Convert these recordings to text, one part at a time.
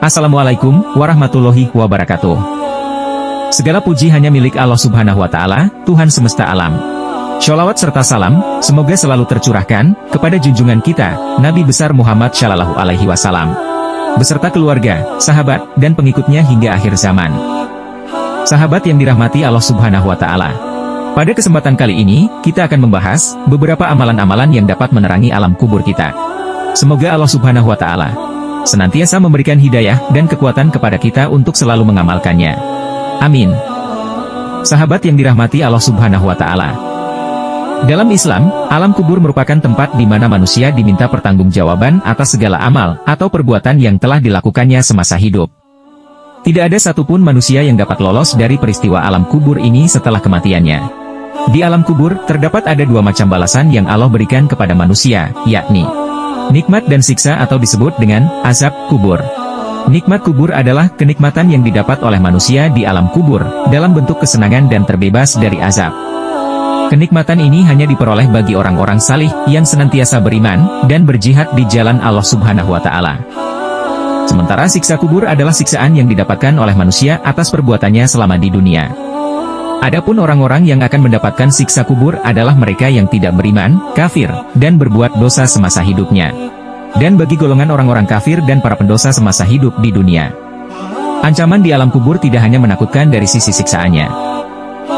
Assalamualaikum warahmatullahi wabarakatuh. Segala puji hanya milik Allah Subhanahu wa Ta'ala, Tuhan semesta alam. Sholawat serta salam semoga selalu tercurahkan kepada junjungan kita, Nabi besar Muhammad Shallallahu Alaihi Wasallam, beserta keluarga, sahabat, dan pengikutnya hingga akhir zaman. Sahabat yang dirahmati Allah Subhanahu wa Ta'ala. Pada kesempatan kali ini, kita akan membahas beberapa amalan-amalan yang dapat menerangi alam kubur kita. Semoga Allah Subhanahu wa Ta'ala senantiasa memberikan hidayah dan kekuatan kepada kita untuk selalu mengamalkannya. Amin. Sahabat yang dirahmati Allah Subhanahu wa Ta'ala. Dalam Islam, alam kubur merupakan tempat di mana manusia diminta pertanggungjawaban atas segala amal atau perbuatan yang telah dilakukannya semasa hidup. Tidak ada satupun manusia yang dapat lolos dari peristiwa alam kubur ini setelah kematiannya. Di alam kubur, terdapat ada dua macam balasan yang Allah berikan kepada manusia, yakni nikmat dan siksa atau disebut dengan azab kubur. Nikmat kubur adalah kenikmatan yang didapat oleh manusia di alam kubur, dalam bentuk kesenangan dan terbebas dari azab. Kenikmatan ini hanya diperoleh bagi orang-orang salih yang senantiasa beriman dan berjihad di jalan Allah Subhanahu wa Ta'ala. Sementara siksa kubur adalah siksaan yang didapatkan oleh manusia atas perbuatannya selama di dunia. Adapun orang-orang yang akan mendapatkan siksa kubur adalah mereka yang tidak beriman, kafir, dan berbuat dosa semasa hidupnya. Dan bagi golongan orang-orang kafir dan para pendosa semasa hidup di dunia, ancaman di alam kubur tidak hanya menakutkan dari sisi siksaannya,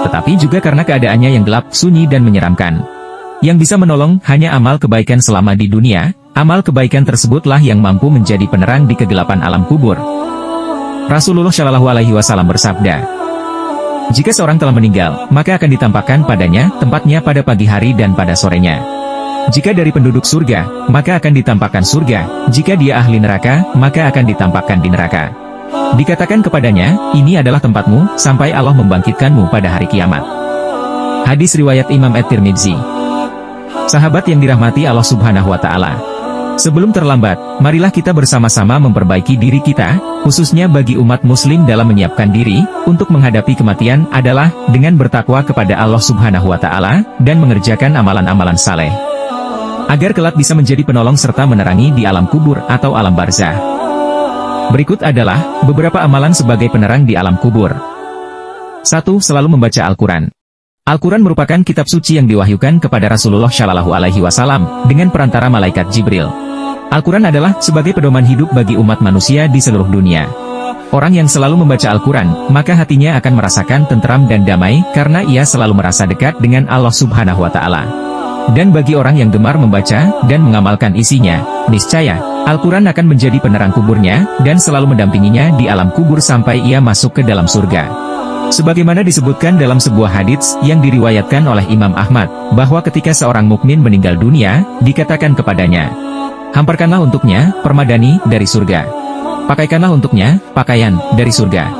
tetapi juga karena keadaannya yang gelap, sunyi dan menyeramkan. Yang bisa menolong hanya amal kebaikan selama di dunia. Amal kebaikan tersebutlah yang mampu menjadi penerang di kegelapan alam kubur. Rasulullah Shallallahu Alaihi Wasallam bersabda, jika seorang telah meninggal, maka akan ditampakkan padanya tempatnya pada pagi hari dan pada sorenya. Jika dari penduduk surga, maka akan ditampakkan surga. Jika dia ahli neraka, maka akan ditampakkan di neraka. Dikatakan kepadanya, ini adalah tempatmu, sampai Allah membangkitkanmu pada hari kiamat. Hadis riwayat Imam At-Tirmidzi. Sahabat yang dirahmati Allah Subhanahu wa Ta'ala. Sebelum terlambat, marilah kita bersama-sama memperbaiki diri kita, khususnya bagi umat muslim dalam menyiapkan diri untuk menghadapi kematian adalah dengan bertakwa kepada Allah Subhanahu wa Ta'ala dan mengerjakan amalan-amalan saleh, agar kelak bisa menjadi penolong serta menerangi di alam kubur atau alam barzah. Berikut adalah beberapa amalan sebagai penerang di alam kubur. 1. Selalu membaca Al-Quran. Al-Quran merupakan kitab suci yang diwahyukan kepada Rasulullah Shallallahu Alaihi Wasallam dengan perantara malaikat Jibril. Al-Quran adalah sebagai pedoman hidup bagi umat manusia di seluruh dunia. Orang yang selalu membaca Al-Quran, maka hatinya akan merasakan tentram dan damai, karena ia selalu merasa dekat dengan Allah Subhanahu wa Ta'ala. Dan bagi orang yang gemar membaca dan mengamalkan isinya, niscaya Al-Quran akan menjadi penerang kuburnya, dan selalu mendampinginya di alam kubur sampai ia masuk ke dalam surga. Sebagaimana disebutkan dalam sebuah hadits yang diriwayatkan oleh Imam Ahmad, bahwa ketika seorang mukmin meninggal dunia, dikatakan kepadanya, hamparkanlah untuknya permadani dari surga, pakaikanlah untuknya pakaian dari surga,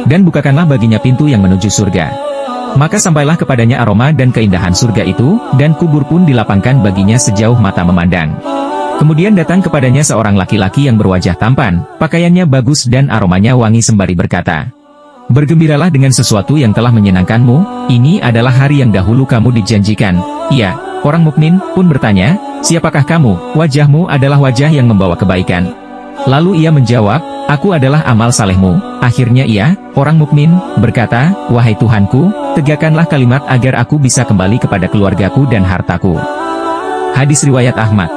dan bukakanlah baginya pintu yang menuju surga. Maka sampailah kepadanya aroma dan keindahan surga itu, dan kubur pun dilapangkan baginya sejauh mata memandang. Kemudian datang kepadanya seorang laki-laki yang berwajah tampan, pakaiannya bagus dan aromanya wangi sembari berkata, bergembiralah dengan sesuatu yang telah menyenangkanmu, ini adalah hari yang dahulu kamu dijanjikan. Ia, orang mukmin, pun bertanya, siapakah kamu? Wajahmu adalah wajah yang membawa kebaikan. Lalu ia menjawab, aku adalah amal salehmu. Akhirnya ia, orang mukmin, berkata, wahai Tuhanku, tegakkanlah kalimat agar aku bisa kembali kepada keluargaku dan hartaku. Hadis riwayat Ahmad.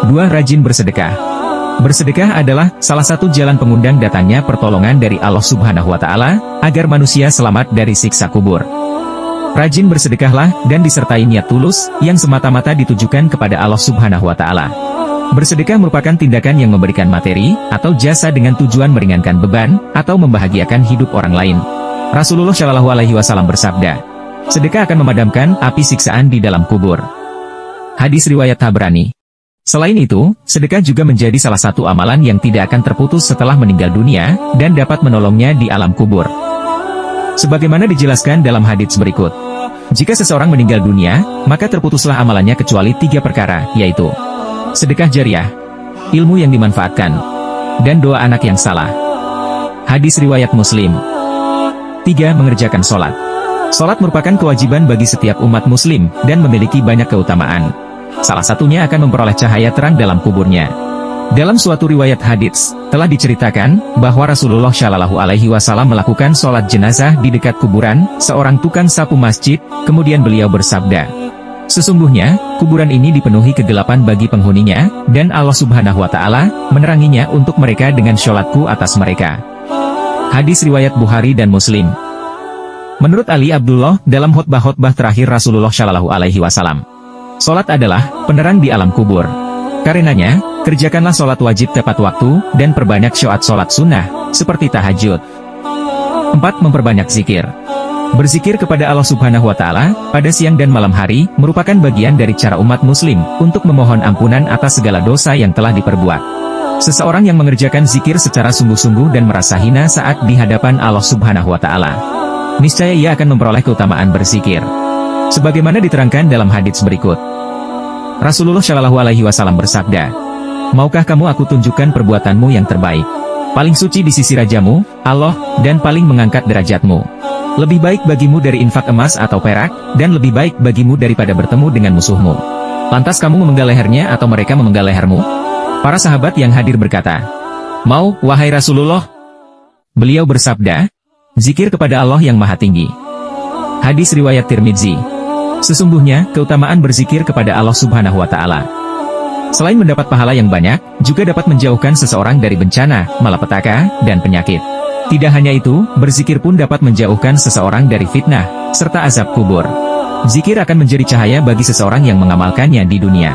2. Rajin bersedekah. Bersedekah adalah salah satu jalan pengundang datangnya pertolongan dari Allah Subhanahu wa Ta'ala, agar manusia selamat dari siksa kubur. Rajin bersedekahlah dan disertai niat tulus, yang semata-mata ditujukan kepada Allah Subhanahu wa Ta'ala. Bersedekah merupakan tindakan yang memberikan materi atau jasa dengan tujuan meringankan beban atau membahagiakan hidup orang lain. Rasulullah Shallallahu Alaihi Wasallam bersabda, sedekah akan memadamkan api siksaan di dalam kubur. Hadis riwayat Tabrani. Selain itu, sedekah juga menjadi salah satu amalan yang tidak akan terputus setelah meninggal dunia, dan dapat menolongnya di alam kubur. Sebagaimana dijelaskan dalam hadits berikut, jika seseorang meninggal dunia, maka terputuslah amalannya kecuali 3 perkara, yaitu sedekah jariah, ilmu yang dimanfaatkan, dan doa anak yang salah. Hadis riwayat Muslim. 3. Mengerjakan sholat. Sholat merupakan kewajiban bagi setiap umat muslim, dan memiliki banyak keutamaan. Salah satunya akan memperoleh cahaya terang dalam kuburnya. Dalam suatu riwayat hadits, telah diceritakan bahwa Rasulullah Shallallahu Alaihi Wasallam melakukan sholat jenazah di dekat kuburan seorang tukang sapu masjid, kemudian beliau bersabda, "Sesungguhnya, kuburan ini dipenuhi kegelapan bagi penghuninya, dan Allah Subhanahu wa Ta'ala meneranginya untuk mereka dengan sholatku atas mereka." Hadis riwayat Bukhari dan Muslim. Menurut Ali Abdullah, dalam khutbah-khutbah terakhir Rasulullah Shallallahu Alaihi Wasallam, sholat adalah penerang di alam kubur. Karenanya, kerjakanlah sholat wajib tepat waktu, dan perbanyak sholat sunnah, seperti tahajud. 4. Memperbanyak zikir. Berzikir kepada Allah Subhanahu wa Ta'ala pada siang dan malam hari merupakan bagian dari cara umat Muslim untuk memohon ampunan atas segala dosa yang telah diperbuat. Seseorang yang mengerjakan zikir secara sungguh-sungguh dan merasa hina saat di hadapan Allah Subhanahu wa Ta'ala, niscaya ia akan memperoleh keutamaan berzikir. Sebagaimana diterangkan dalam hadits berikut, Rasulullah Shallallahu Alaihi Wasallam bersabda, "Maukah kamu aku tunjukkan perbuatanmu yang terbaik, paling suci di sisi Rajamu, Allah, dan paling mengangkat derajatmu? Lebih baik bagimu dari infak emas atau perak, dan lebih baik bagimu daripada bertemu dengan musuhmu. Lantas kamu memenggal lehernya atau mereka memenggal lehermu?" Para sahabat yang hadir berkata, "Mau, wahai Rasulullah." Beliau bersabda, "Zikir kepada Allah yang Maha Tinggi." Hadis riwayat Tirmidzi. Sesungguhnya, keutamaan berzikir kepada Allah Subhanahu wa Ta'ala, selain mendapat pahala yang banyak, juga dapat menjauhkan seseorang dari bencana, malapetaka, dan penyakit. Tidak hanya itu, berzikir pun dapat menjauhkan seseorang dari fitnah, serta azab kubur. Zikir akan menjadi cahaya bagi seseorang yang mengamalkannya di dunia.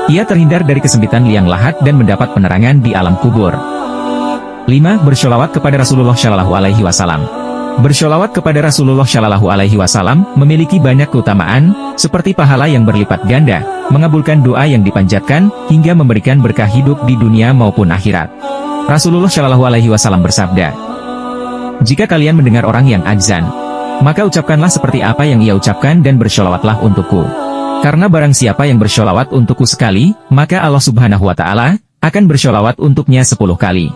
Ia terhindar dari kesempitan liang lahat dan mendapat penerangan di alam kubur. 5. Bersholawat kepada Rasulullah Shallallahu Alaihi Wasallam. Bersholawat kepada Rasulullah Shallallahu Alaihi Wasallam memiliki banyak keutamaan, seperti pahala yang berlipat ganda, mengabulkan doa yang dipanjatkan, hingga memberikan berkah hidup di dunia maupun akhirat. Rasulullah Shallallahu Alaihi Wasallam bersabda, "Jika kalian mendengar orang yang adzan, maka ucapkanlah seperti apa yang ia ucapkan dan bersholawatlah untukku. Karena barang siapa yang bersholawat untukku sekali, maka Allah Subhanahu wa Ta'ala akan bersholawat untuknya 10 kali.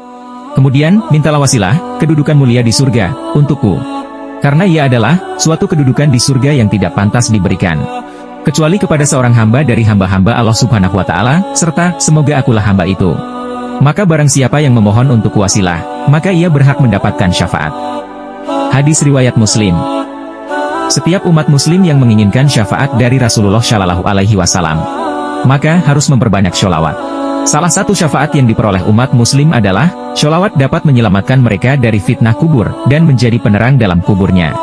Kemudian, mintalah wasilah, kedudukan mulia di surga, untukku. Karena ia adalah suatu kedudukan di surga yang tidak pantas diberikan kecuali kepada seorang hamba dari hamba-hamba Allah Subhanahu wa Ta'ala, serta semoga akulah hamba itu. Maka barang siapa yang memohon untuk wasilah, maka ia berhak mendapatkan syafaat." Hadis riwayat Muslim. Setiap umat Muslim yang menginginkan syafaat dari Rasulullah Shallallahu Alaihi Wasallam, maka harus memperbanyak sholawat. Salah satu syafaat yang diperoleh umat Muslim adalah, sholawat dapat menyelamatkan mereka dari fitnah kubur, dan menjadi penerang dalam kuburnya.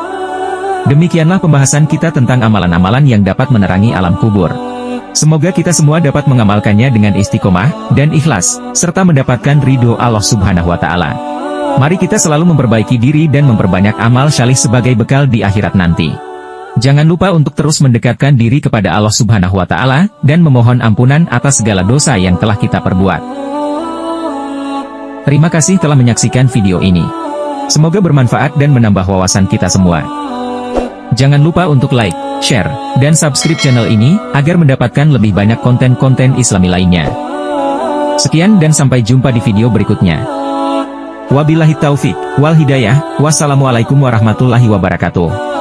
Demikianlah pembahasan kita tentang amalan-amalan yang dapat menerangi alam kubur. Semoga kita semua dapat mengamalkannya dengan istiqomah, dan ikhlas, serta mendapatkan ridho Allah Subhanahu wa Ta'ala. Mari kita selalu memperbaiki diri dan memperbanyak amal salih sebagai bekal di akhirat nanti. Jangan lupa untuk terus mendekatkan diri kepada Allah Subhanahu wa Ta'ala, dan memohon ampunan atas segala dosa yang telah kita perbuat. Terima kasih telah menyaksikan video ini. Semoga bermanfaat dan menambah wawasan kita semua. Jangan lupa untuk like, share, dan subscribe channel ini, agar mendapatkan lebih banyak konten-konten Islami lainnya. Sekian dan sampai jumpa di video berikutnya. Wabillahi taufik, wal hidayah, wassalamualaikum warahmatullahi wabarakatuh.